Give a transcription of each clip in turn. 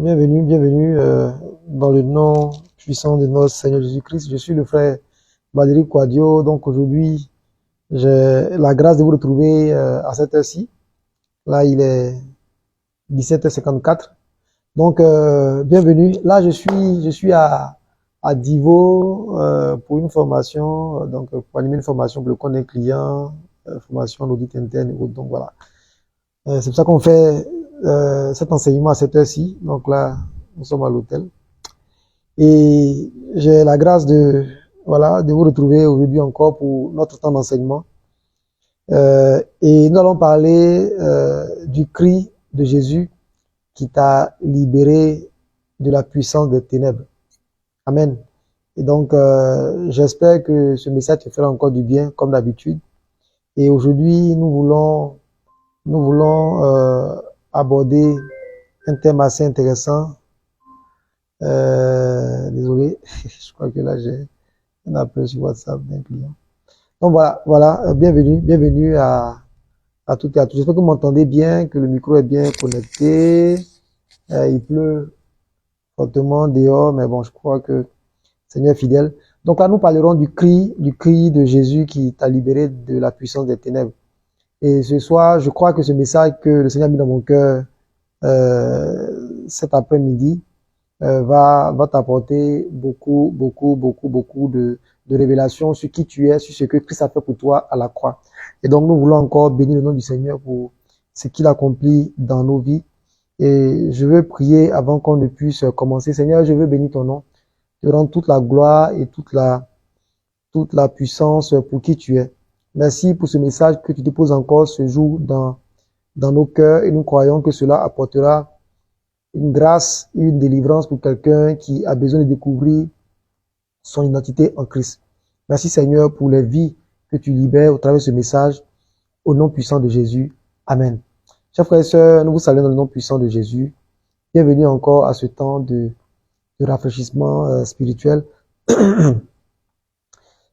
Bienvenue, bienvenue dans le nom puissant de notre Seigneur Jésus-Christ. Je suis le frère Valérie Quadio. Donc aujourd'hui, j'ai la grâce de vous retrouver à cette heure-ci. Là, il est 17h54. Donc, bienvenue. Là, je suis à Divo pour une formation, donc pour animer une formation pour le compte des clients, formation d'audit interne et autres. Donc voilà. C'est pour ça qu'on fait cet enseignement à cette heure-ci. Donc là, nous sommes à l'hôtel. Et j'ai la grâce de vous retrouver aujourd'hui encore pour notre temps d'enseignement. Et nous allons parler du cri de Jésus qui t'a libéré de la puissance des ténèbres. Amen. Et donc, j'espère que ce message te fera encore du bien, comme d'habitude. Et aujourd'hui, nous voulons aborder un thème assez intéressant. Désolé, je crois que là j'ai un appel sur WhatsApp d'un client. Donc voilà, bienvenue à toutes et à tous. J'espère que vous m'entendez bien, que le micro est bien connecté. Il pleut fortement dehors, mais bon, je crois que le Seigneur est fidèle. Donc là, nous parlerons du cri de Jésus qui t'a libéré de la puissance des ténèbres. Et ce soir, je crois que ce message que le Seigneur a mis dans mon cœur cet après-midi va t'apporter beaucoup de révélations sur qui tu es, sur ce que Christ a fait pour toi à la croix. Et donc, nous voulons encore bénir le nom du Seigneur pour ce qu'il accomplit dans nos vies. Et je veux prier avant qu'on ne puisse commencer. Seigneur, je veux bénir ton nom, te rendre toute la gloire et toute la puissance pour qui tu es. Merci pour ce message que tu déposes encore ce jour dans nos cœurs et nous croyons que cela apportera une grâce, une délivrance pour quelqu'un qui a besoin de découvrir son identité en Christ. Merci Seigneur pour les vies que tu libères au travers de ce message, au nom puissant de Jésus. Amen. Chers frères et sœurs, nous vous saluons dans le nom puissant de Jésus. Bienvenue encore à ce temps de rafraîchissement spirituel.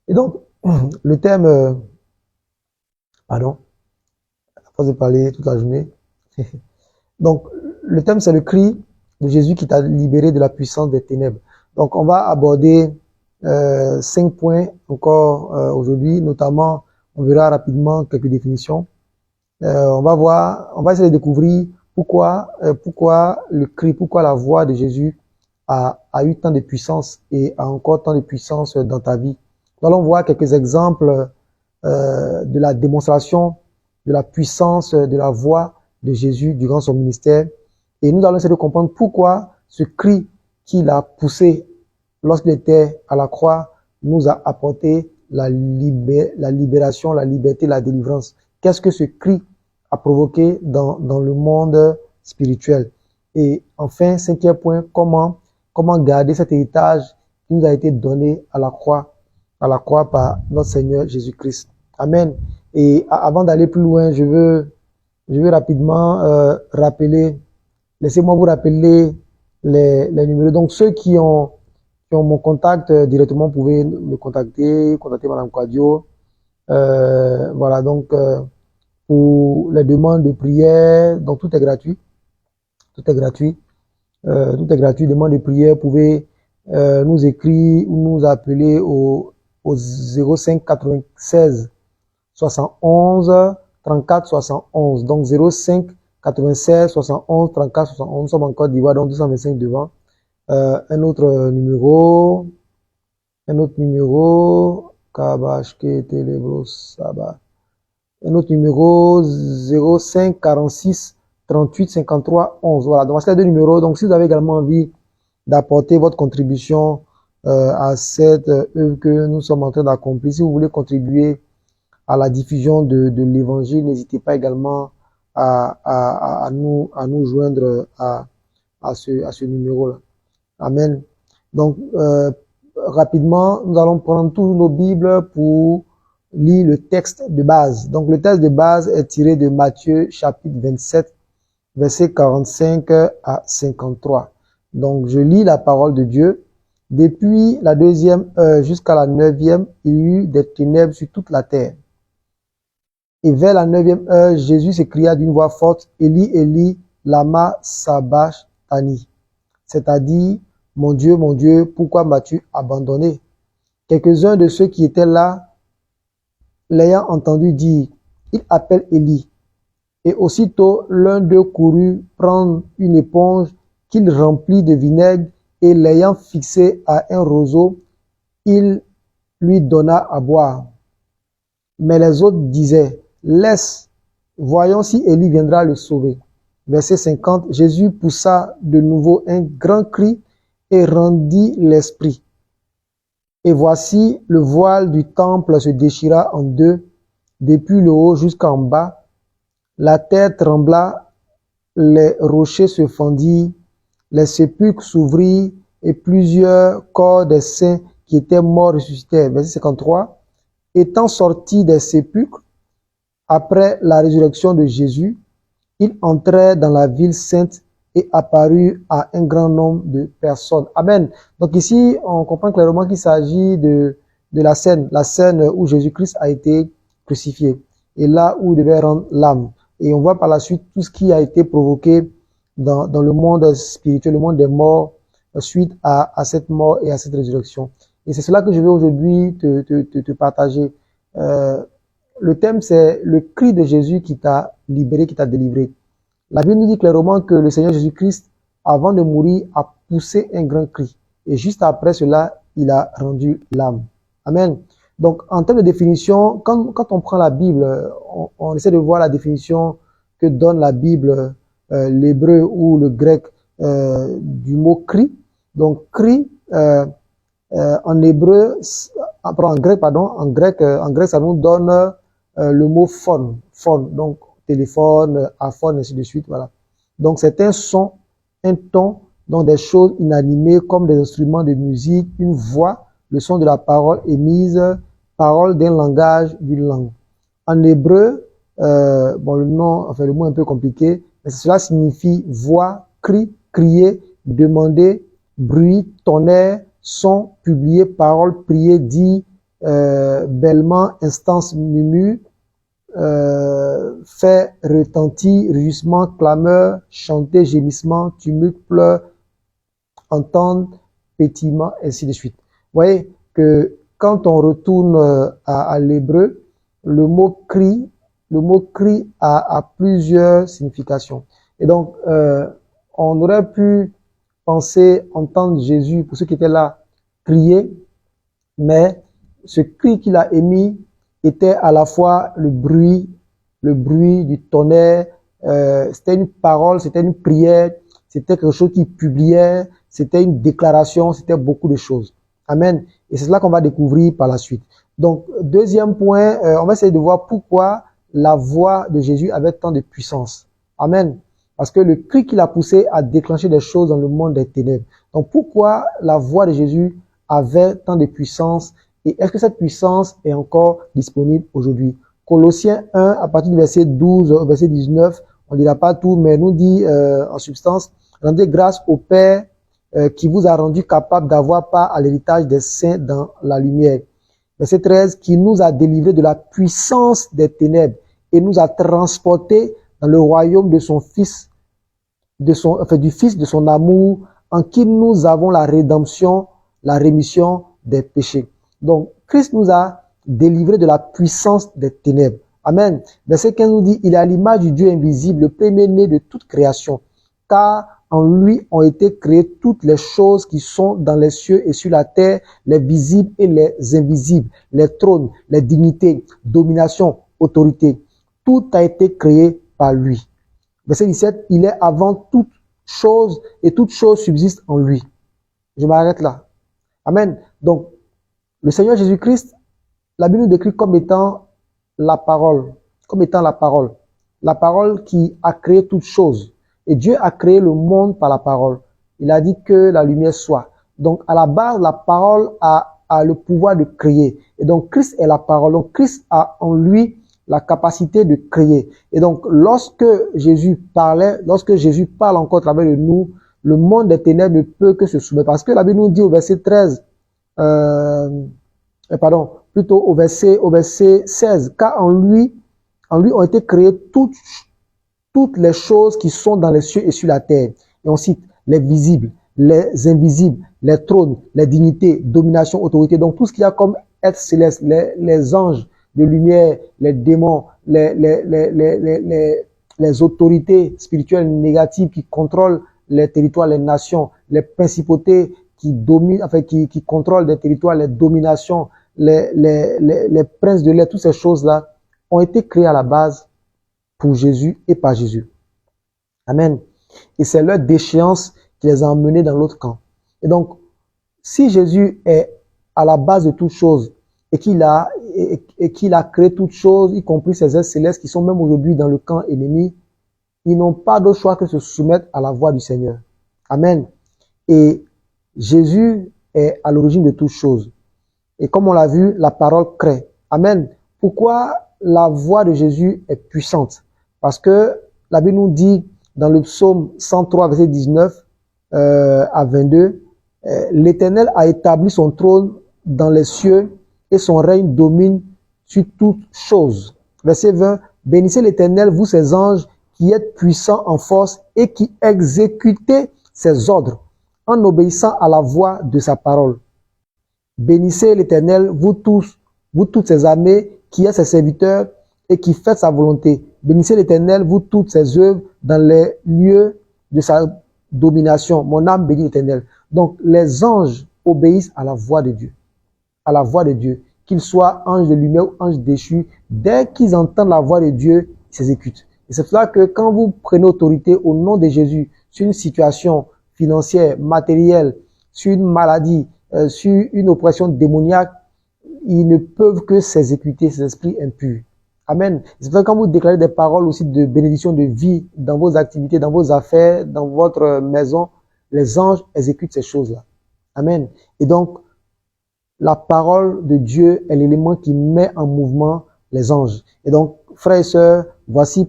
Et donc, le thème, pardon, à force de parler toute la journée. Donc, le thème, c'est le cri de Jésus qui t'a libéré de la puissance des ténèbres. Donc, on va aborder 5 points encore aujourd'hui, notamment, on verra rapidement quelques définitions. On va essayer de découvrir pourquoi le cri, pourquoi la voix de Jésus a eu tant de puissance et a encore tant de puissance dans ta vie. Nous allons voir quelques exemples de la démonstration de la puissance de la voix de Jésus durant son ministère. Et nous allons essayer de comprendre pourquoi ce cri qu'il a poussé lorsqu'il était à la croix nous a apporté la libération, la liberté, la délivrance. Qu'est-ce que ce cri a provoqué dans le monde spirituel? Et enfin, 5e point, comment garder cet héritage qui nous a été donné à la croix par notre Seigneur Jésus-Christ. Amen. Et avant d'aller plus loin, je veux rapidement rappeler, laissez-moi vous rappeler les numéros. Donc ceux qui ont mon contact directement, vous pouvez me contacter Madame Quadio. Voilà, donc pour les demandes de prière, donc tout est gratuit. Tout est gratuit. Demande de prière, vous pouvez nous écrire ou nous appeler au 05 96 71 34 71. Donc 05 96 71 34 71. Nous sommes en Côte d'Ivoire, donc 225 devant. Un autre numéro, Kabashke Telebro Saba. Un autre numéro 05 46 38 53 11. Voilà, donc c'est les deux numéros. Donc si vous avez également envie d'apporter votre contribution à cette œuvre que nous sommes en train d'accomplir, si vous voulez contribuer à la diffusion de l'évangile, n'hésitez pas également à nous joindre à ce numéro-là. Amen. Donc, rapidement, nous allons prendre tous nos Bibles pour lire le texte de base. Donc, le texte de base est tiré de Matthieu chapitre 27, versets 45 à 53. Donc, je lis la parole de Dieu. Depuis la 2e heure jusqu'à la 9e, il y eut des ténèbres sur toute la terre. Et vers la 9e heure, Jésus s'écria d'une voix forte, Élie, Élie, lama sabachthani. c'est-à-dire, mon Dieu, pourquoi m'as-tu abandonné? Quelques-uns de ceux qui étaient là, l'ayant entendu dire, il appelle Élie. Et aussitôt, l'un d'eux courut prendre une éponge qu'il remplit de vinaigre et l'ayant fixé à un roseau, il lui donna à boire. Mais les autres disaient, laisse, voyons si Élie viendra le sauver. Verset 50, Jésus poussa de nouveau un grand cri et rendit l'esprit. Et voici, le voile du temple se déchira en deux, depuis le haut jusqu'en bas. La terre trembla, les rochers se fendirent, les sépulcres s'ouvrirent et plusieurs corps des saints qui étaient morts ressuscitèrent. Verset 53. Étant sortis des sépulcres, après la résurrection de Jésus, ils entrèrent dans la ville sainte et apparut à un grand nombre de personnes. Amen. Donc ici, on comprend clairement qu'il s'agit de la scène où Jésus-Christ a été crucifié et là où il devait rendre l'âme. Et on voit par la suite tout ce qui a été provoqué dans le monde spirituel, le monde des morts, suite à cette mort et à cette résurrection. Et c'est cela que je vais aujourd'hui te partager. Le thème, c'est le cri de Jésus qui t'a libéré, qui t'a délivré. La Bible nous dit clairement que le Seigneur Jésus-Christ, avant de mourir, a poussé un grand cri. Et juste après cela, il a rendu l'âme. Amen. Donc, en termes de définition, quand on prend la Bible, on essaie de voir la définition que donne la Bible, l'hébreu ou le grec, du mot cri. Donc, cri, en hébreu, en grec, ça nous donne le mot phone. Donc, téléphone, iPhone, ainsi de suite, voilà. Donc, c'est un son, un ton, donc des choses inanimées comme des instruments de musique, une voix, le son de la parole émise, parole d'un langage, d'une langue. En hébreu, le mot est un peu compliqué, mais cela signifie voix, cri, crier, demander, bruit, tonnerre, son, publier, parole, prier, dit, bêlement, instance, murmure, fait retentir, rugissement, clameur, chanter, gémissement, tumulte, pleurs, entendre, pétillement, ainsi de suite. Vous voyez que quand on retourne à l'hébreu, le mot cri a plusieurs significations. Et donc, on aurait pu penser entendre Jésus, pour ceux qui étaient là, crier, mais ce cri qu'il a émis était à la fois le bruit du tonnerre, c'était une parole, c'était une prière, c'était quelque chose qui publiait, c'était une déclaration, c'était beaucoup de choses. Amen. Et c'est cela qu'on va découvrir par la suite. Donc, deuxième point, on va essayer de voir pourquoi la voix de Jésus avait tant de puissance. Amen. Parce que le cri qu'il a poussé a déclenché des choses dans le monde des ténèbres. Donc, pourquoi la voix de Jésus avait tant de puissance et est-ce que cette puissance est encore disponible aujourd'hui? Colossiens 1, à partir du verset 12 au verset 19, on ne dira pas tout, mais nous dit en substance, rendez grâce au Père qui vous a rendu capable d'avoir part à l'héritage des saints dans la lumière. Verset 13, qui nous a délivrés de la puissance des ténèbres et nous a transportés dans le royaume de son Fils, du Fils de son amour, en qui nous avons la rédemption, la rémission des péchés. Donc, Christ nous a délivrés de la puissance des ténèbres. Amen. Verset 15 nous dit, il est à l'image du Dieu invisible, le premier-né de toute création, car en lui ont été créées toutes les choses qui sont dans les cieux et sur la terre, les visibles et les invisibles, les trônes, les dignités, dominations, autorités. Tout a été créé par lui. Verset 17, il est avant toute chose et toute chose subsiste en lui. Je m'arrête là. Amen. Donc, le Seigneur Jésus-Christ, la Bible nous décrit comme étant la parole, la parole qui a créé toutes choses. Et Dieu a créé le monde par la parole. Il a dit que la lumière soit. Donc, à la base, la parole a le pouvoir de créer. Et donc, Christ est la parole. Donc, Christ a en lui la capacité de créer. Et donc, lorsque Jésus parle encore à travers de nous, le monde des ténèbres ne peut que se soumettre. Parce que la Bible nous dit au verset 13, plutôt au verset 16, car en lui ont été créées toutes les choses qui sont dans les cieux et sur la terre. Et on cite les visibles, les invisibles, les trônes, les dignités, domination, autorité. Donc tout ce qu'il y a comme être céleste, les anges de lumière, les démons, les autorités spirituelles négatives qui contrôlent les territoires, les nations, les principautés qui dominent, enfin qui contrôlent les territoires, les dominations, les princes de l'air, toutes ces choses-là ont été créées à la base pour Jésus et par Jésus. Amen. Et c'est leur déchéance qui les a emmenés dans l'autre camp. Et donc, si Jésus est à la base de toutes choses et qu'il a créé toutes choses, y compris ces êtres célestes qui sont même aujourd'hui dans le camp ennemi, ils n'ont pas d'autre choix que de se soumettre à la voix du Seigneur. Amen. Et Jésus est à l'origine de toutes choses. Et comme on l'a vu, la parole crée. Amen. Pourquoi la voix de Jésus est puissante? Parce que la Bible nous dit dans le psaume 103, verset 19 à 22, l'Éternel a établi son trône dans les cieux et son règne domine sur toutes choses. Verset 20, bénissez l'Éternel, vous ses anges, qui êtes puissants en force et qui exécutez ses ordres en obéissant à la voix de sa parole. Bénissez l'Éternel, vous tous, vous toutes ses armées, qui êtes ses serviteurs et qui faites sa volonté. Bénissez l'Éternel, vous toutes ses œuvres, dans les lieux de sa domination. Mon âme bénit l'Éternel. Donc, les anges obéissent à la voix de Dieu. À la voix de Dieu. Qu'ils soient anges de lumière ou anges déchus, dès qu'ils entendent la voix de Dieu, ils s'exécutent. Et c'est pour cela que quand vous prenez autorité au nom de Jésus sur une situation financière, matérielle, sur une maladie, sur une oppression démoniaque, ils ne peuvent que s'exécuter, ces esprits impurs. Amen. C'est pour ça que quand vous déclarez des paroles aussi de bénédiction de vie dans vos activités, dans vos affaires, dans votre maison, les anges exécutent ces choses-là. Amen. Et donc, la parole de Dieu est l'élément qui met en mouvement les anges. Et donc, frères et sœurs, voici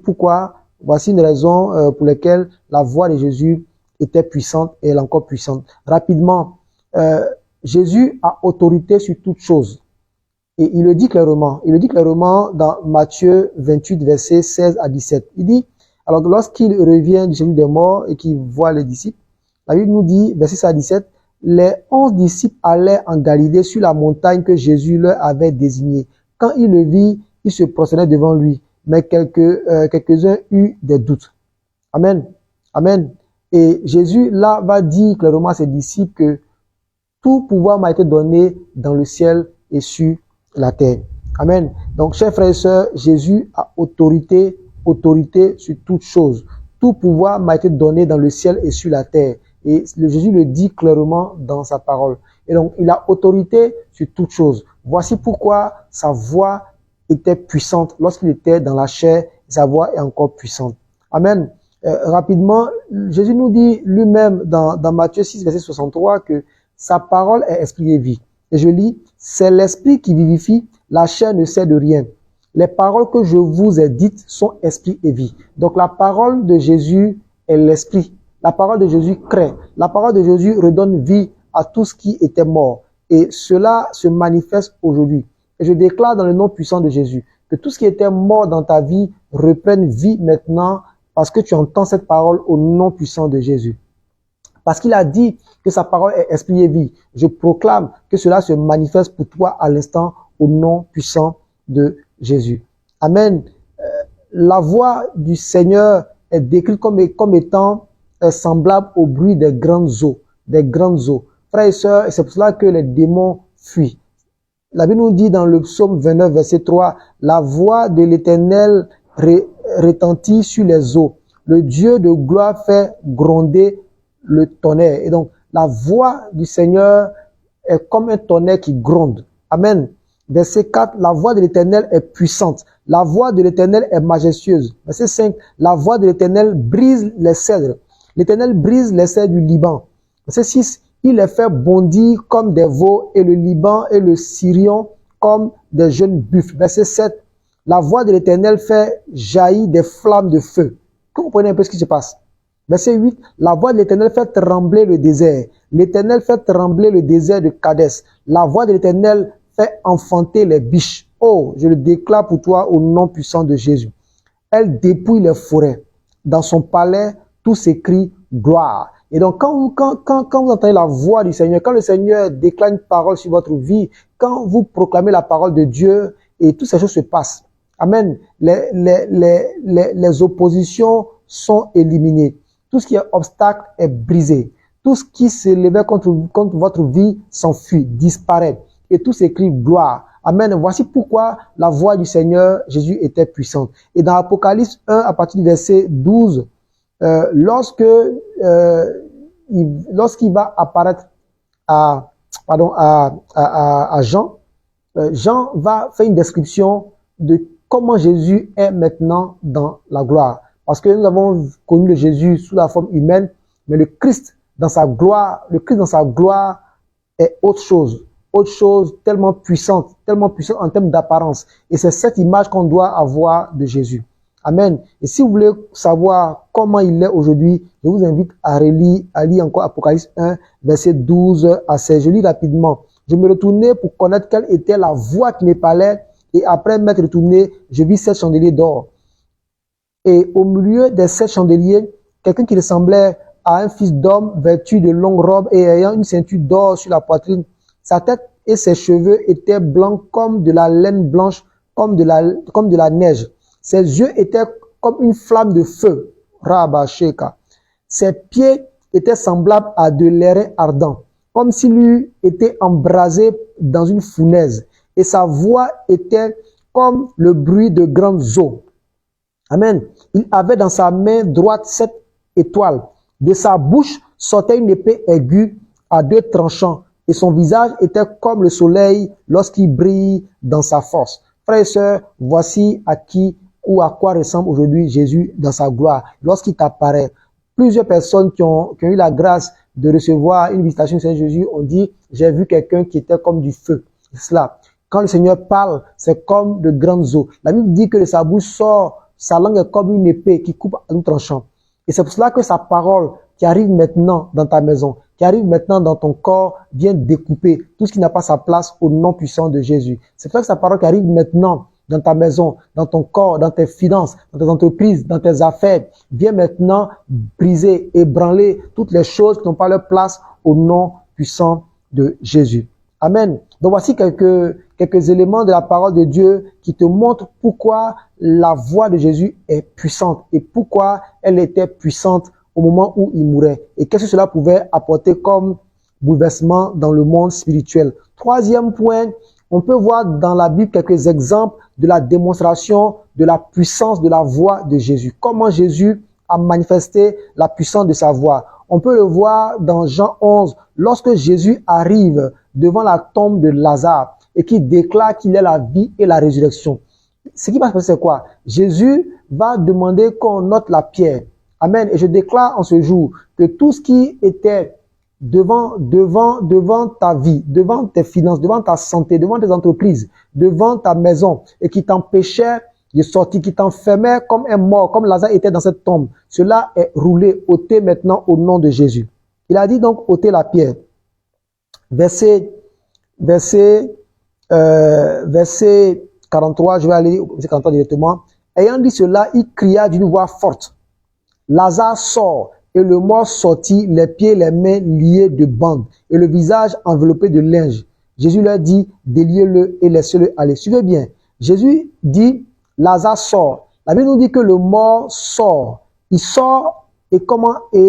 une raison pour laquelle la voix de Jésus était puissante et elle est encore puissante. Rapidement, Jésus a autorité sur toutes choses. Et il le dit clairement. Il le dit clairement dans Matthieu 28, versets 16 à 17. Il dit, alors lorsqu'il revient du séjour des morts et qu'il voit les disciples, la Bible nous dit, verset 16 à 17, les 11 disciples allaient en Galilée sur la montagne que Jésus leur avait désignée. Quand il le vit, ils se prosternaient devant lui. Mais quelques-uns eurent des doutes. Amen. Amen. Et Jésus, là, va dire clairement à ses disciples que tout pouvoir m'a été donné dans le ciel et sur la terre. Amen. Donc, chers frères et sœurs, Jésus a autorité sur toutes choses. Tout pouvoir m'a été donné dans le ciel et sur la terre. Et Jésus le dit clairement dans sa parole. Et donc, il a autorité sur toutes choses. Voici pourquoi sa voix était puissante lorsqu'il était dans la chair. Sa voix est encore puissante. Amen. Rapidement, Jésus nous dit lui-même dans Matthieu 6, verset 63 que sa parole est esprit et vie. Et je lis, c'est l'esprit qui vivifie, la chair ne sert de rien. Les paroles que je vous ai dites sont esprit et vie. Donc la parole de Jésus est l'esprit. La parole de Jésus crée. La parole de Jésus redonne vie à tout ce qui était mort. Et cela se manifeste aujourd'hui. Et je déclare dans le nom puissant de Jésus que tout ce qui était mort dans ta vie reprenne vie maintenant parce que tu entends cette parole au nom puissant de Jésus. Parce qu'il a dit que sa parole est esprit et vie. Je proclame que cela se manifeste pour toi à l'instant au nom puissant de Jésus. Amen. La voix du Seigneur est décrite comme étant semblable au bruit des grandes eaux. Des grandes eaux. Frères et sœurs, c'est pour cela que les démons fuient. La Bible nous dit dans le psaume 29, verset 3, la voix de l'Éternel retentit sur les eaux. Le Dieu de gloire fait gronder le tonnerre. Et donc, la voix du Seigneur est comme un tonnerre qui gronde. Amen. Verset 4, la voix de l'Éternel est puissante. La voix de l'Éternel est majestueuse. Verset 5, la voix de l'Éternel brise les cèdres. L'Éternel brise les cèdres du Liban. Verset 6, il les fait bondir comme des veaux et le Liban et le Sirion comme des jeunes buffles. Verset 7, la voix de l'Éternel fait jaillir des flammes de feu. Vous comprenez un peu ce qui se passe. Verset 8, la voix de l'Éternel fait trembler le désert. L'Éternel fait trembler le désert de Kadès. La voix de l'Éternel fait enfanter les biches. Oh, je le déclare pour toi au nom puissant de Jésus. Elle dépouille les forêts. Dans son palais, tout s'écrie gloire. Et donc, quand vous entendez la voix du Seigneur, quand le Seigneur déclare une parole sur votre vie, quand vous proclamez la parole de Dieu, et toutes ces choses se passent. Amen. Les oppositions sont éliminées. Tout ce qui est obstacle est brisé. Tout ce qui s'élevait contre votre vie s'enfuit, disparaît. Et tout s'écrit gloire. Amen. Voici pourquoi la voix du Seigneur Jésus était puissante. Et dans Apocalypse 1, à partir du verset 12, lorsqu'il va apparaître à Jean, Jean va faire une description de comment Jésus est maintenant dans la gloire. Parce que nous avons connu le Jésus sous la forme humaine, mais le Christ dans sa gloire est autre chose tellement puissante en termes d'apparence. Et c'est cette image qu'on doit avoir de Jésus. Amen. Et si vous voulez savoir comment il est aujourd'hui, je vous invite à lire encore Apocalypse 1, verset 12 à 16. Je lis rapidement. Je me retournai pour connaître quelle était la voix qui me parlait, et après m'être retourné, je vis 7 chandeliers d'or. Et au milieu des 7 chandeliers, quelqu'un qui ressemblait à un fils d'homme, vêtu de longues robes et ayant une ceinture d'or sur la poitrine. Sa tête et ses cheveux étaient blancs comme de la laine blanche, comme de la neige. Ses yeux étaient comme une flamme de feu. Rabba Sheka. Ses pieds étaient semblables à de l'airain ardent, comme s'il eût été embrasé dans une fournaise. Et sa voix était comme le bruit de grandes eaux. Amen. Il avait dans sa main droite 7 étoiles. De sa bouche sortait une épée aiguë à 2 tranchants. Et son visage était comme le soleil lorsqu'il brille dans sa force. Frères et sœurs, voici à qui ou à quoi ressemble aujourd'hui Jésus dans sa gloire. Lorsqu'il t'apparaît, plusieurs personnes qui ont eu la grâce de recevoir une visitation de Saint Jésus ont dit, j'ai vu quelqu'un qui était comme du feu. C'est cela. Quand le Seigneur parle, c'est comme de grandes eaux. La Bible dit que de sa bouche sort, sa langue est comme une épée qui coupe à un tranchant. Et c'est pour cela que sa parole qui arrive maintenant dans ta maison, qui arrive maintenant dans ton corps, vient découper tout ce qui n'a pas sa place au nom puissant de Jésus. C'est pour ça que sa parole qui arrive maintenant dans ta maison, dans ton corps, dans tes finances, dans tes entreprises, dans tes affaires, vient maintenant briser, ébranler toutes les choses qui n'ont pas leur place au nom puissant de Jésus. Amen. Donc voici quelques éléments de la parole de Dieu qui te montrent pourquoi la voix de Jésus est puissante et pourquoi elle était puissante au moment où il mourait et qu'est-ce que cela pouvait apporter comme bouleversement dans le monde spirituel. Troisième point, on peut voir dans la Bible quelques exemples de la démonstration de la puissance de la voix de Jésus. Comment Jésus a manifesté la puissance de sa voix. On peut le voir dans Jean 11, lorsque Jésus arrive devant la tombe de Lazare et qui déclare qu'il est la vie et la résurrection. Ce qui va se passer, c'est quoi? Jésus va demander qu'on note la pierre. Amen. Et je déclare en ce jour que tout ce qui était devant ta vie, devant tes finances, devant ta santé, devant tes entreprises, devant ta maison et qui t'empêchait de sortir, qui t'enfermait comme un mort, comme Lazare était dans cette tombe, cela est roulé, ôté maintenant au nom de Jésus. Il a dit donc ôter la pierre. Verset 43, je vais aller au verset 43 directement. Ayant dit cela, il cria d'une voix forte. Lazare sort, et le mort sortit, les pieds et les mains liés de bandes, et le visage enveloppé de linge. Jésus leur dit, déliez-le et laissez-le aller. Suivez bien. Jésus dit, Lazare sort. La Bible nous dit que le mort sort. Il sort, et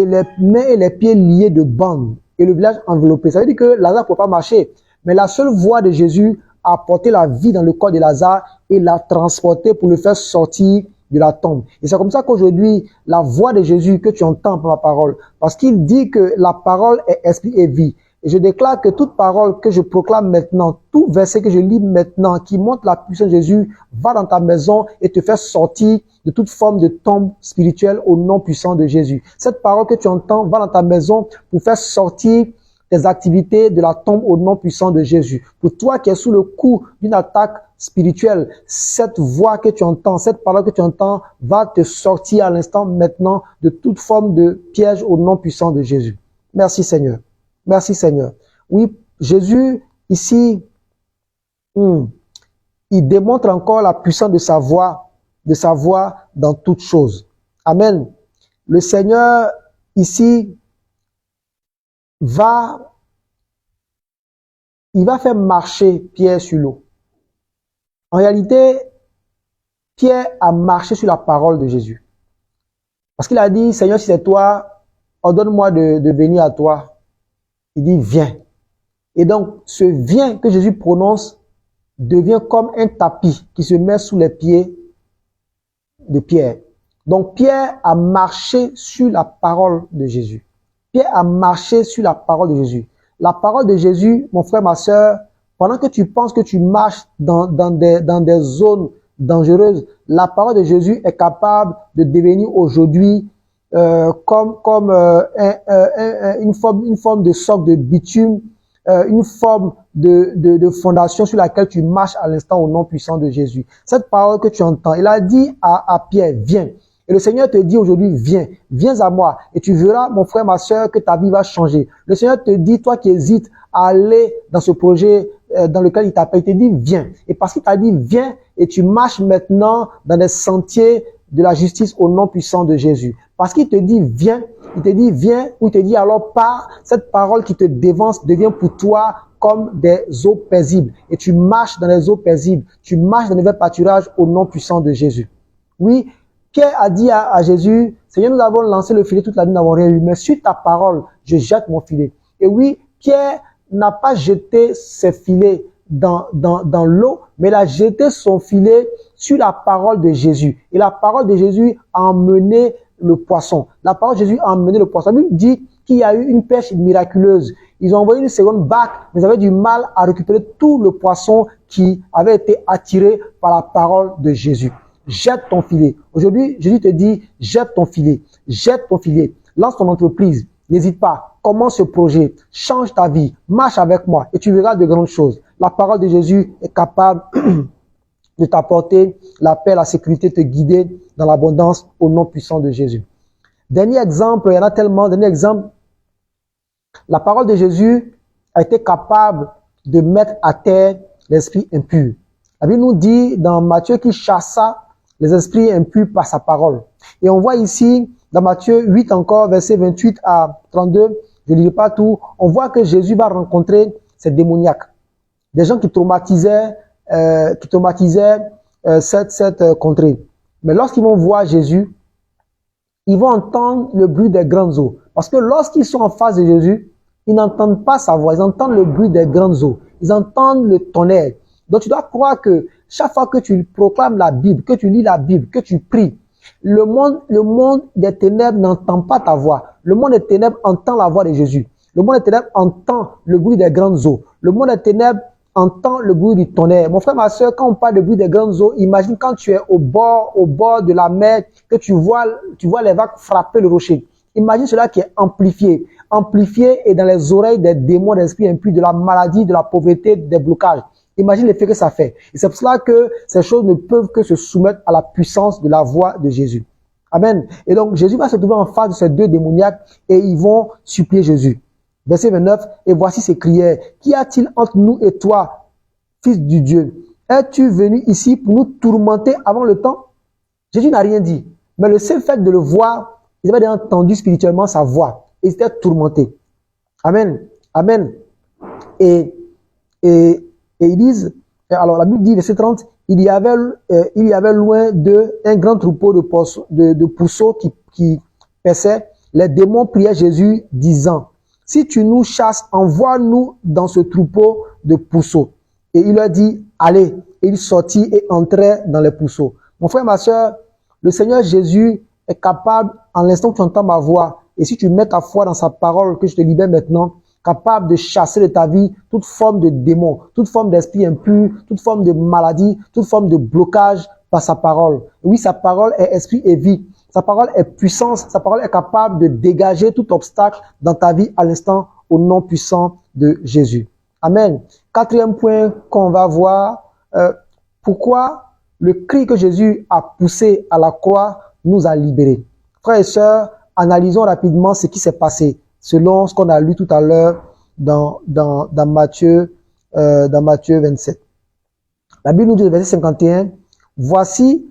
les mains et les pieds liés de bandes, et le visage enveloppé. Ça veut dire que Lazare ne peut pas marcher. Mais la seule voix de Jésus a apporté la vie dans le corps de Lazare et l'a transporté pour le faire sortir de la tombe. Et c'est comme ça qu'aujourd'hui, la voix de Jésus que tu entends par la parole, parce qu'il dit que la parole est esprit et vie. Et je déclare que toute parole que je proclame maintenant, tout verset que je lis maintenant, qui montre la puissance de Jésus, va dans ta maison et te fait sortir de toute forme de tombe spirituelle au nom puissant de Jésus. Cette parole que tu entends va dans ta maison pour faire sortir tes activités de la tombe au nom puissant de Jésus. Pour toi qui es sous le coup d'une attaque spirituelle, cette voix que tu entends, cette parole que tu entends va te sortir à l'instant maintenant de toute forme de piège au nom puissant de Jésus. Merci Seigneur. Merci Seigneur. Oui, Jésus, ici, il démontre encore la puissance de sa voix dans toutes choses. Amen. Le Seigneur, ici, va, il va faire marcher Pierre sur l'eau. En réalité, Pierre a marché sur la parole de Jésus. Parce qu'il a dit, Seigneur, si c'est toi, ordonne-moi de venir à toi. Il dit, viens. Et donc, ce viens que Jésus prononce devient comme un tapis qui se met sous les pieds de Pierre. Donc, Pierre a marché sur la parole de Jésus. Pierre a marché sur la parole de Jésus. La parole de Jésus, mon frère, ma sœur, pendant que tu penses que tu marches dans des zones dangereuses, la parole de Jésus est capable de devenir aujourd'hui comme une forme de socle de bitume, une forme de fondation sur laquelle tu marches à l'instant au nom puissant de Jésus. Cette parole que tu entends, il a dit à Pierre, viens. Et le Seigneur te dit aujourd'hui, viens à moi. Et tu verras, mon frère, ma sœur, que ta vie va changer. Le Seigneur te dit, toi qui hésites à aller dans ce projet dans lequel il t'appelle, il te dit, viens. Et parce qu'il t'a dit, viens, et tu marches maintenant dans les sentiers de la justice au nom puissant de Jésus. Parce qu'il te dit, viens, il te dit, viens, ou il te dit, alors pars. Cette parole qui te dévance devient pour toi comme des eaux paisibles. Et tu marches dans les eaux paisibles. Tu marches dans les verts pâturages au nom puissant de Jésus. Oui, Pierre a dit à Jésus, Seigneur, nous avons lancé le filet toute la nuit, nous n'avons rien eu, mais sur ta parole, je jette mon filet. Et oui, Pierre n'a pas jeté ses filets dans l'eau, mais il a jeté son filet sur la parole de Jésus. Et la parole de Jésus a emmené le poisson. La parole de Jésus a emmené le poisson. La Bible dit qu'il y a eu une pêche miraculeuse. Ils ont envoyé une seconde barque, mais ils avaient du mal à récupérer tout le poisson qui avait été attiré par la parole de Jésus. Jette ton filet. Aujourd'hui, Jésus te dit, jette ton filet. Jette ton filet. Lance ton entreprise. N'hésite pas. Commence ce projet. Change ta vie. Marche avec moi et tu verras de grandes choses. La parole de Jésus est capable de t'apporter la paix, la sécurité, te guider dans l'abondance au nom puissant de Jésus. Dernier exemple, il y en a tellement. Dernier exemple, la parole de Jésus a été capable de mettre à terre l'esprit impur. La Bible nous dit dans Matthieu qu'il chassa les esprits impurs par sa parole. Et on voit ici, dans Matthieu 8 encore, versets 28 à 32, je ne lirai pas tout, on voit que Jésus va rencontrer ces démoniaques. Des gens qui traumatisaient cette contrée. Mais lorsqu'ils vont voir Jésus, ils vont entendre le bruit des grandes eaux. Parce que lorsqu'ils sont en face de Jésus, ils n'entendent pas sa voix, ils entendent le bruit des grandes eaux. Ils entendent le tonnerre. Donc tu dois croire que chaque fois que tu proclames la Bible, que tu lis la Bible, que tu pries, le monde des ténèbres n'entend pas ta voix. Le monde des ténèbres entend la voix de Jésus. Le monde des ténèbres entend le bruit des grandes eaux. Le monde des ténèbres entend le bruit du tonnerre. Mon frère, ma soeur, quand on parle de bruit des grandes eaux, imagine quand tu es au bord de la mer, que tu vois les vagues frapper le rocher. Imagine cela qui est amplifié. Amplifié et dans les oreilles des démons, des esprits impurs, de la maladie, de la pauvreté, des blocages. Imagine l'effet que ça fait. Et c'est pour cela que ces choses ne peuvent que se soumettre à la puissance de la voix de Jésus. Amen. Et donc, Jésus va se trouver en face de ces deux démoniaques et ils vont supplier Jésus. Verset 29, et voici ces crières. Qu'y a-t-il entre nous et toi, fils du Dieu? Es-tu venu ici pour nous tourmenter avant le temps? Jésus n'a rien dit. Mais le seul fait de le voir, ils avaient entendu spirituellement sa voix. Ils étaient tourmentés. Amen. Amen. Et ils disent, alors la Bible dit, verset 30, il y avait loin d'eux un grand troupeau de pourceaux qui paissaient. Les démons priaient Jésus, disant, si tu nous chasses, envoie-nous dans ce troupeau de pourceaux. Et il leur dit, allez. Et il sortit et entrait dans les pourceaux. Mon frère, ma soeur, le Seigneur Jésus est capable, en l'instant que tu entends ma voix, et si tu mets ta foi dans sa parole, que je te libère maintenant, capable de chasser de ta vie toute forme de démon, toute forme d'esprit impur, toute forme de maladie, toute forme de blocage par sa parole. Et oui, sa parole est esprit et vie. Sa parole est puissance. Sa parole est capable de dégager tout obstacle dans ta vie à l'instant au nom puissant de Jésus. Amen. Quatrième point qu'on va voir, pourquoi le cri que Jésus a poussé à la croix nous a libérés. Frères et sœurs, analysons rapidement ce qui s'est passé selon ce qu'on a lu tout à l'heure dans Matthieu 27. La Bible nous dit, verset 51, voici,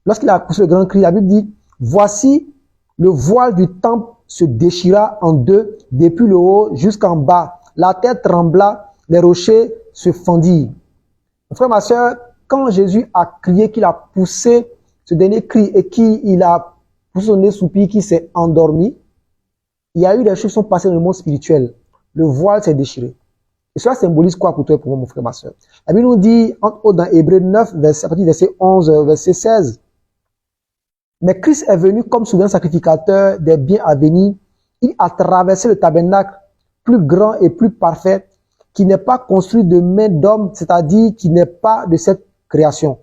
lorsqu'il a poussé le grand cri, la Bible dit, voici Le voile du temple se déchira en deux, depuis le haut jusqu'en bas. La terre trembla, les rochers se fendirent. Frère, ma soeur, quand Jésus a crié, qu'il a poussé ce dernier cri et qu'il a poussé son nez soupir, qu'il s'est endormi, il y a eu des choses qui sont passées dans le monde spirituel. Le voile s'est déchiré. Et cela symbolise quoi pour toi et pour moi, mon frère, ma soeur? La Bible nous dit, entre autres, dans Hébreux 9, à partir du verset 11, verset 16, mais Christ est venu comme souverain sacrificateur des biens à venir. Il a traversé le tabernacle plus grand et plus parfait, qui n'est pas construit de main d'homme, c'est-à-dire qui n'est pas de cette création.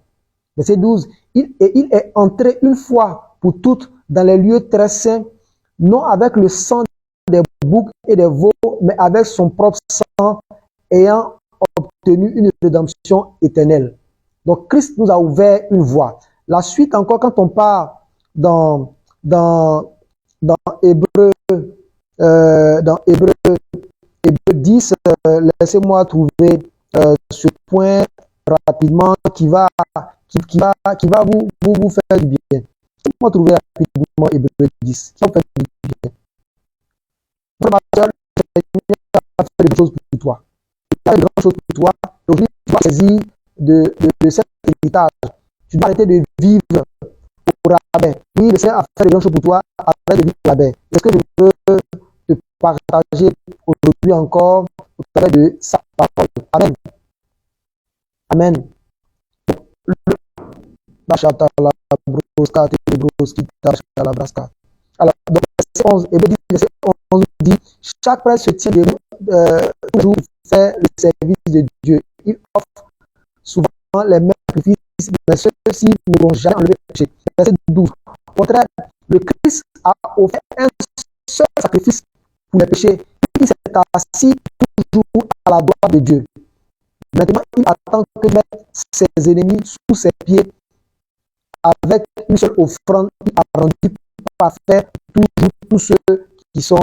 Verset 12, il est entré une fois pour toutes dans les lieux très saints, non avec le sang des boucs et des veaux, mais avec son propre sang, ayant obtenu une rédemption éternelle. Donc Christ nous a ouvert une voie. La suite encore, quand on part dans Hébreux, Hébreux 10, laissez-moi trouver ce point rapidement qui va vous faire du bien. Laissez-moi trouver rapidement Hébreux 10, qui va vous faire du bien. Le Seigneur a fait des choses pour toi. Il a fait de grandes choses pour toi. Aujourd'hui, tu dois saisir de cet héritage. Tu dois arrêter de vivre au rabais. Oui, le Seigneur a fait de grandes choses pour toi. Arrête de vivre au rabais. Est-ce que je peux te partager aujourd'hui encore au travers de sa parole? Amen. Amen. Alors, donc, verset 11, verset 11 dit, chaque prêtre se tient toujours pour faire le service de Dieu. Il offre souvent les mêmes sacrifices, mais ceux-ci ne vont jamais enlever le péché. Verset 12. Au contraire, le Christ a offert un seul sacrifice pour les péchés. Il s'est assis toujours à la droite de Dieu. Maintenant, il attend que mettre ses ennemis sous ses pieds. Avec une seule offrande, il a rendu parfait toujours tous ceux qui sont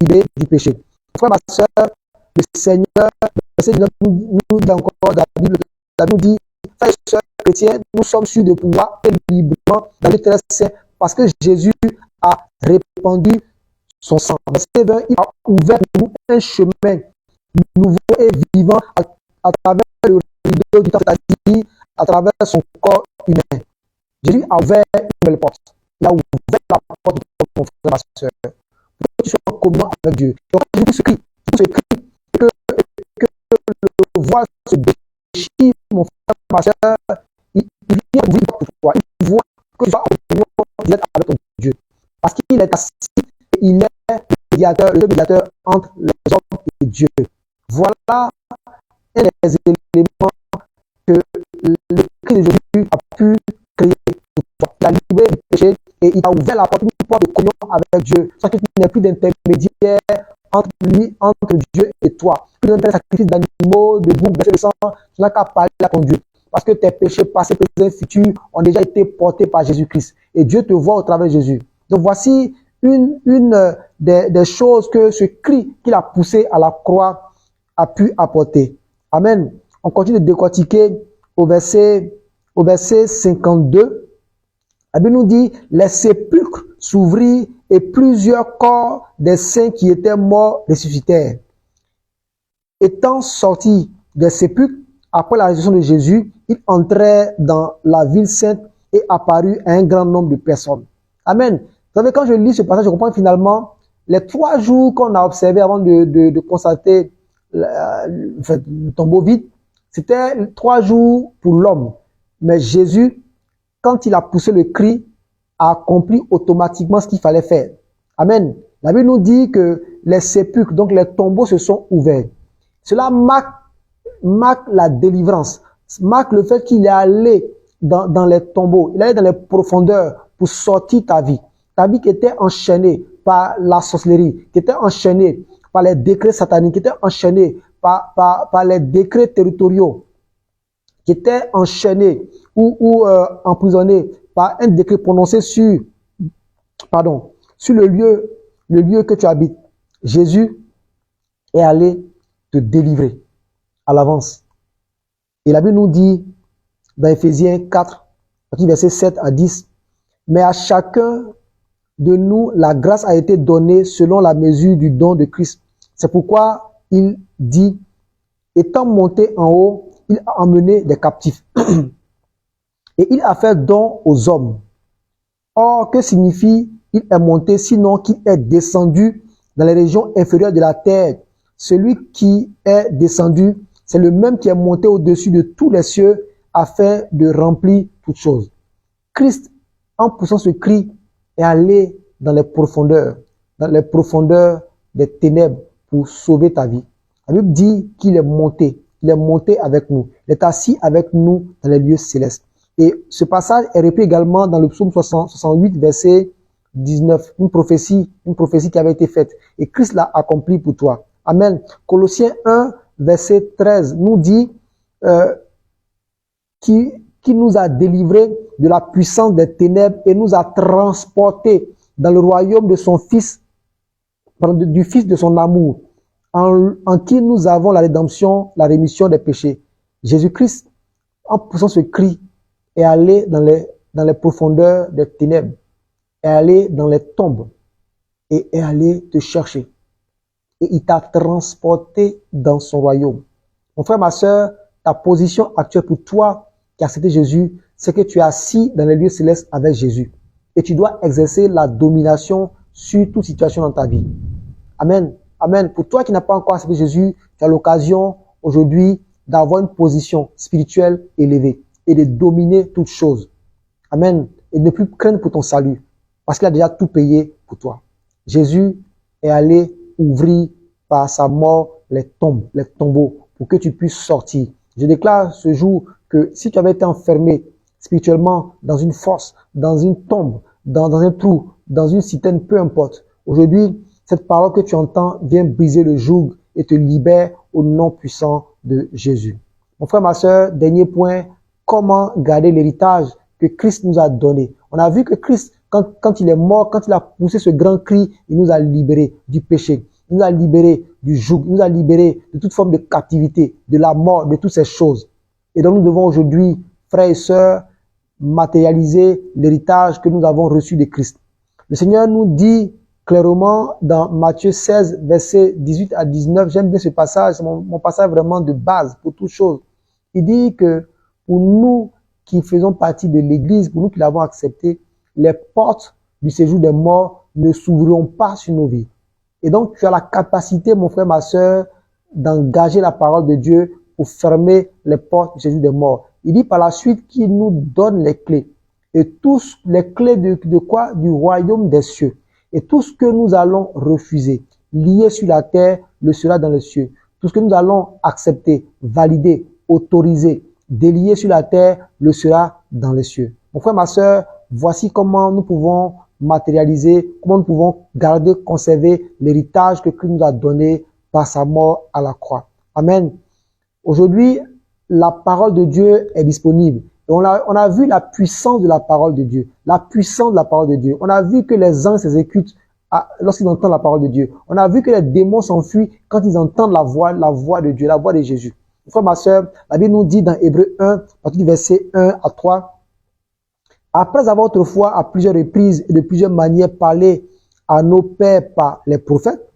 libérés du péché. Frère, ma soeur, le Seigneur, nous dit encore dans la Bible nous dit, frères et sœurs chrétiens, nous sommes sûrs de pouvoir et librement dans les terres saints parce que Jésus a répandu son sang. Verset 20, il a ouvert pour nous un chemin nouveau et vivant à travers le rideau du temps, c'est-à-dire à travers son corps humain. Jésus a ouvert une nouvelle porte. Il a ouvert la porte de ton frère, ma soeur, pour que tu sois en communion avec Dieu. Donc, Jésus se crie, que le voile se déchire, mon frère, ma soeur, il vient ouvrir pour toi. Il voit que tu sois en communion directe avec ton Dieu. Parce qu'il est assis, il est le médiateur entre les hommes et Dieu. Voilà un des éléments que le Christ de Jésus a pu créer pour toi. Il a libéré du péché et il a ouvert la porte, une porte de communion avec Dieu. Sans que tu n'aies plus d'intermédiaire entre Dieu et toi. Tu donnes des sacrifices d'animaux, de boucs, de sang, tu n'as qu'à parler à ton Dieu. Parce que tes péchés passés, présents, futurs ont déjà été portés par Jésus-Christ. Et Dieu te voit au travers de Jésus. Donc voici une des choses que ce cri qu'il a poussé à la croix a pu apporter. Amen. On continue de décortiquer au verset 52. La Bible nous dit, les sépulcres s'ouvrirent et plusieurs corps des saints qui étaient morts ressuscitèrent. Étant sortis des sépulcres, après la résurrection de Jésus, ils entrèrent dans la ville sainte et apparut à un grand nombre de personnes. Amen. Vous savez, quand je lis ce passage, je comprends finalement les 3 jours qu'on a observés avant de constater le tombeau vide. C'était 3 jours pour l'homme. Mais Jésus, quand il a poussé le cri, a accompli automatiquement ce qu'il fallait faire. Amen. La Bible nous dit que les sépulcres, donc les tombeaux se sont ouverts. Cela marque la délivrance, marque le fait qu'il est allé dans les tombeaux, il est allé dans les profondeurs pour sortir ta vie. Ta vie qui était enchaînée par la sorcellerie, qui était enchaînée par les décrets sataniques, qui était enchaînée par les décrets territoriaux, qui était enchaînée ou emprisonnée par un décret prononcé sur le lieu que tu habites. Jésus est allé te délivrer à l'avance. Et la Bible nous dit dans Éphésiens 4, verset 7 à 10, Mais à chacun de nous, la grâce a été donnée selon la mesure du don de Christ. C'est pourquoi il dit, étant monté en haut, il a emmené des captifs et il a fait don aux hommes. Or, que signifie il est monté, sinon qu'il est descendu dans les régions inférieures de la terre? Celui qui est descendu, c'est le même qui est monté au-dessus de tous les cieux afin de remplir toutes choses. Christ, en poussant ce cri, est allé dans les profondeurs des ténèbres pour sauver ta vie. La Bible dit qu'il est monté avec nous. Il est assis avec nous dans les lieux célestes. Et ce passage est repris également dans le psaume 68, verset 19, une prophétie qui avait été faite. Et Christ l'a accompli pour toi. Amen. Colossiens 1, verset 13 nous dit qui nous a délivrés de la puissance des ténèbres et nous a transportés dans le royaume de son Fils, du Fils de son amour, en qui nous avons la rédemption, la rémission des péchés. Jésus-Christ, en poussant ce cri, est allé dans les profondeurs des ténèbres, est allé dans les tombes et est allé te chercher. Et il t'a transporté dans son royaume. Mon frère, ma sœur, ta position actuelle pour toi qui as accepté Jésus, c'est que tu es assis dans les lieux célestes avec Jésus. Et tu dois exercer la domination sur toute situation dans ta vie. Amen. Amen. Pour toi qui n'as pas encore accepté Jésus, tu as l'occasion aujourd'hui d'avoir une position spirituelle élevée et de dominer toutes choses. Amen. Et de ne plus craindre pour ton salut, parce qu'il a déjà tout payé pour toi. Jésus est allé ouvrir par sa mort les tombeaux, pour que tu puisses sortir. Je déclare ce jour que si tu avais été enfermé spirituellement dans une fosse, dans une tombe, dans un trou, dans une citerne, peu importe, aujourd'hui, cette parole que tu entends vient briser le joug et te libère au nom puissant de Jésus. Mon frère, ma sœur, dernier point, comment garder l'héritage que Christ nous a donné. On a vu que Christ, quand il est mort, quand il a poussé ce grand cri, il nous a libérés du péché, il nous a libérés du joug, il nous a libérés de toute forme de captivité, de la mort, de toutes ces choses. Et donc nous devons aujourd'hui, frères et sœurs, matérialiser l'héritage que nous avons reçu de Christ. Le Seigneur nous dit clairement dans Matthieu 16, versets 18 à 19, j'aime bien ce passage, c'est mon passage vraiment de base pour toute chose. Il dit que pour nous qui faisons partie de l'Église, pour nous qui l'avons accepté, les portes du séjour des morts ne s'ouvriront pas sur nos vies. Et donc, tu as la capacité, mon frère, ma sœur, d'engager la parole de Dieu pour fermer les portes du séjour des morts. Il dit par la suite qu'il nous donne les clés. Et tous les clés de quoi? Du royaume des cieux. Et tout ce que nous allons refuser, lié sur la terre, le sera dans les cieux. Tout ce que nous allons accepter, valider, autoriser, délier sur la terre, le sera dans les cieux. Mon frère, ma sœur, voici comment nous pouvons matérialiser, comment nous pouvons garder, conserver l'héritage que Christ nous a donné par sa mort à la croix. Amen. Aujourd'hui, la parole de Dieu est disponible. Et on a vu la puissance de la parole de Dieu. La puissance de la parole de Dieu. On a vu que les anges s'exécutent lorsqu'ils entendent la parole de Dieu. On a vu que les démons s'enfuient quand ils entendent la voix de Dieu, la voix de Jésus. Mon frère, ma sœur, la Bible nous dit dans Hébreux 1, à partir du verset 1 à 3, après avoir autrefois à plusieurs reprises et de plusieurs manières parlé à nos pères par les prophètes,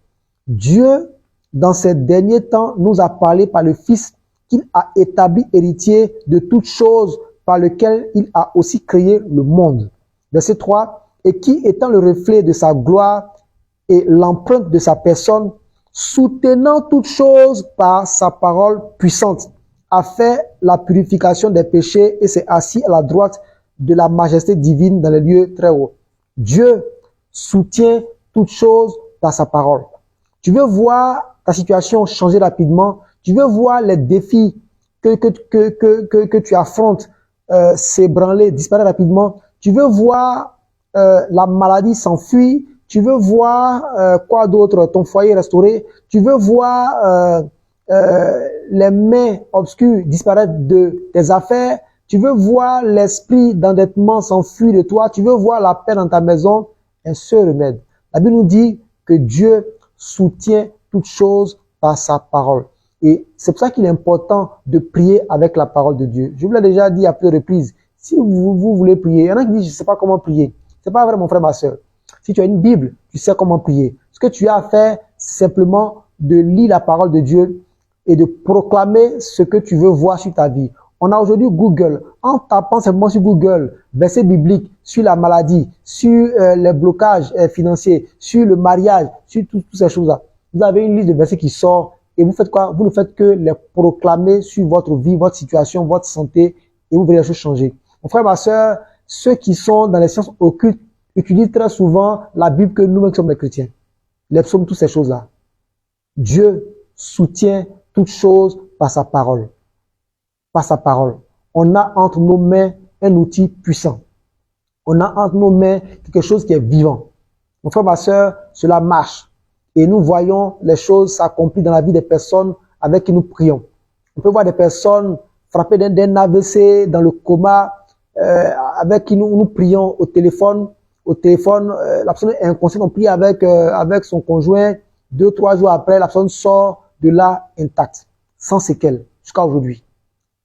Dieu, dans ces derniers temps, nous a parlé par le Fils qu'il a établi héritier de toutes choses par lequel il a aussi créé le monde. Verset 3, et qui étant le reflet de sa gloire et l'empreinte de sa personne, soutenant toutes choses par sa parole puissante, a fait la purification des péchés et s'est assis à la droite de la majesté divine dans les lieux très hauts. Dieu soutient toutes choses par sa parole. Tu veux voir ta situation changer rapidement, tu veux voir les défis que tu affrontes s'ébranler, disparaître rapidement, tu veux voir la maladie s'enfuir, tu veux voir quoi d'autre, ton foyer restauré, tu veux voir les mains obscures disparaître de tes affaires, tu veux voir l'esprit d'endettement s'enfuir de toi, tu veux voir la paix dans ta maison, un seul remède. La Bible nous dit que Dieu soutient toutes choses par sa parole. Et c'est pour ça qu'il est important de prier avec la parole de Dieu. Je vous l'ai déjà dit à plusieurs reprises. Si vous voulez prier, il y en a qui disent, je ne sais pas comment prier. C'est pas vrai, mon frère, ma soeur. Si tu as une Bible, tu sais comment prier. Ce que tu as à faire, c'est simplement de lire la parole de Dieu et de proclamer ce que tu veux voir sur ta vie. On a aujourd'hui Google. En tapant simplement sur Google, versets bibliques, sur la maladie, sur les blocages financiers, sur le mariage, sur toutes ces choses-là. Vous avez une liste de versets qui sort et vous faites quoi? Vous ne faites que les proclamer sur votre vie, votre situation, votre santé et vous verrez les choses changer. Mon frère, ma soeur, ceux qui sont dans les sciences occultes utilisent très souvent la Bible que nous-mêmes qui sommes les chrétiens. Les psaumes, toutes ces choses-là. Dieu soutient toutes choses par sa parole. Par sa parole. On a entre nos mains un outil puissant. On a entre nos mains quelque chose qui est vivant. Mon frère, ma soeur, cela marche. Et nous voyons les choses s'accomplir dans la vie des personnes avec qui nous prions. On peut voir des personnes frappées d'un AVC, dans le coma, avec qui nous prions au téléphone. La personne est inconsciente, on prie avec son conjoint. 2-3 jours après, la personne sort de là intacte, sans séquelles, jusqu'à aujourd'hui.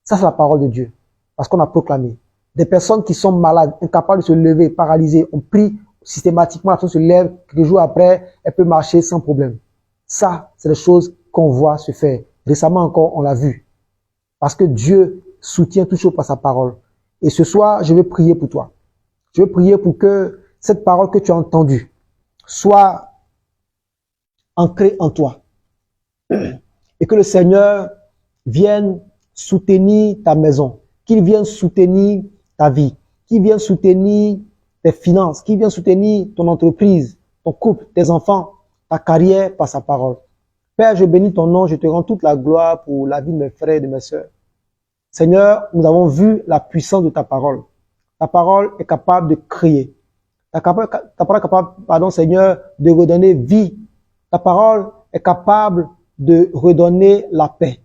Ça, c'est la parole de Dieu, parce qu'on a proclamé. Des personnes qui sont malades, incapables de se lever, paralysées, on prie systématiquement, la personne se lève, quelques jours après, elle peut marcher sans problème. Ça, c'est des choses qu'on voit se faire. Récemment encore, on l'a vu. Parce que Dieu soutient toujours par sa parole. Et ce soir, je vais prier pour toi. Je vais prier pour que cette parole que tu as entendue soit ancrée en toi. Et que le Seigneur vienne soutenir ta maison, qu'il vienne soutenir ta vie, qu'il vienne soutenir tes finances, qu'il vienne soutenir ton entreprise, ton couple, tes enfants, ta carrière par sa parole. Père, je bénis ton nom, je te rends toute la gloire pour la vie de mes frères et de mes sœurs. Seigneur, nous avons vu la puissance de ta parole. Ta parole est capable de créer. Ta parole est capable, pardon Seigneur, de redonner vie. Ta parole est capable de redonner la paix.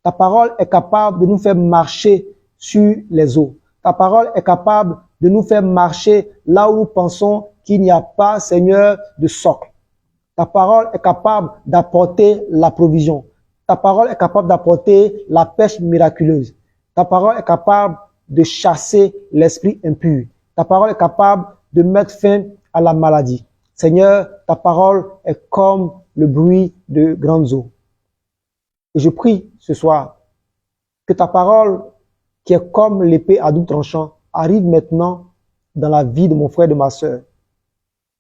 Ta parole est capable de nous faire marcher sur les eaux. Ta parole est capable de nous faire marcher là où nous pensons qu'il n'y a pas, Seigneur, de socle. Ta parole est capable d'apporter la provision. Ta parole est capable d'apporter la pêche miraculeuse. Ta parole est capable de chasser l'esprit impur. Ta parole est capable de mettre fin à la maladie. Seigneur, ta parole est comme le bruit de grandes eaux. Et je prie ce soir que ta parole, qui est comme l'épée à double tranchant, arrive maintenant dans la vie de mon frère et de ma sœur.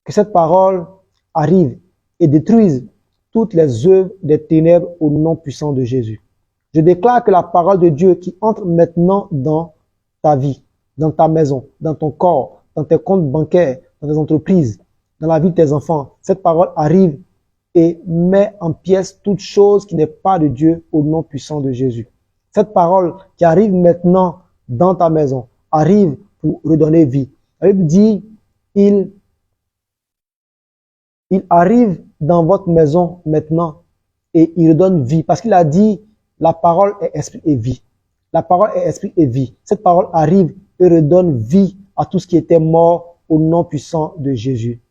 Que cette parole arrive et détruise toutes les œuvres des ténèbres au nom puissant de Jésus. Je déclare que la parole de Dieu qui entre maintenant dans ta vie, dans ta maison, dans ton corps, dans tes comptes bancaires, dans tes entreprises, dans la vie de tes enfants, cette parole arrive et met en pièces toute chose qui n'est pas de Dieu au nom puissant de Jésus. Cette parole qui arrive maintenant dans ta maison arrive pour redonner vie. La Bible dit, il arrive dans votre maison maintenant et il redonne vie. Parce qu'il a dit, la parole est esprit et vie. La parole est esprit et vie. Cette parole arrive et redonne vie à tout ce qui était mort au nom puissant de Jésus.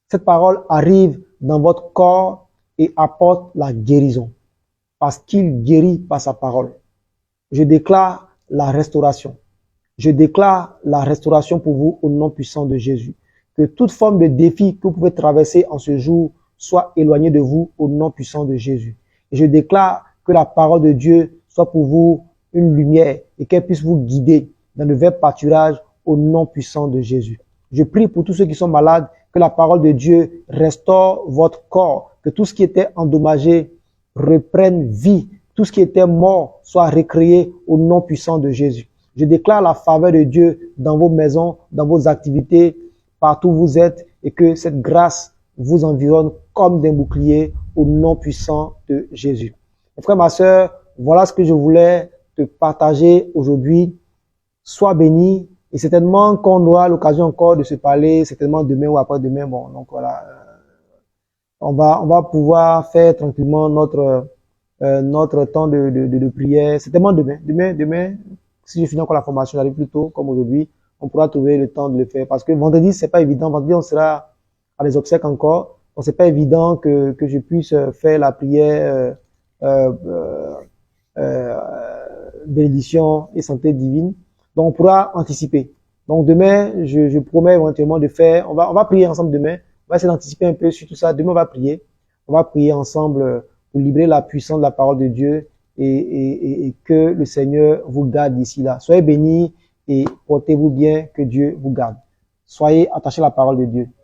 Cette parole arrive dans votre corps et apporte la guérison. Parce qu'il guérit par sa parole. Je déclare la restauration. Je déclare la restauration pour vous au nom puissant de Jésus. Que toute forme de défi que vous pouvez traverser en ce jour soit éloignée de vous au nom puissant de Jésus. Et je déclare que la parole de Dieu soit pour vous une lumière et qu'elle puisse vous guider dans le vrai pâturage au nom puissant de Jésus. Je prie pour tous ceux qui sont malades, que la parole de Dieu restaure votre corps, que tout ce qui était endommagé reprenne vie, tout ce qui était mort soit recréé au nom puissant de Jésus. Je déclare la faveur de Dieu dans vos maisons, dans vos activités, partout où vous êtes, et que cette grâce vous environne comme d'un bouclier au nom puissant de Jésus. Mes frères, ma sœur, voilà ce que je voulais te partager aujourd'hui. Sois béni, et certainement qu'on aura l'occasion encore de se parler, certainement demain ou après-demain. Bon, donc voilà, on va pouvoir faire tranquillement notre temps de prière. Certainement demain, si je finis encore la formation, j'arrive plus tôt, comme aujourd'hui, on pourra trouver le temps de le faire. Parce que vendredi, c'est pas évident. Vendredi, on sera à les obsèques encore. Donc, c'est pas évident que je puisse faire la prière, bénédiction et santé divine. Donc, on pourra anticiper. Donc demain, je promets éventuellement de faire, on va prier ensemble demain. On va essayer d'anticiper un peu sur tout ça. Demain, on va prier. On va prier ensemble pour libérer la puissance de la parole de Dieu et que le Seigneur vous garde d'ici là. Soyez bénis et portez-vous bien, que Dieu vous garde. Soyez attachés à la parole de Dieu.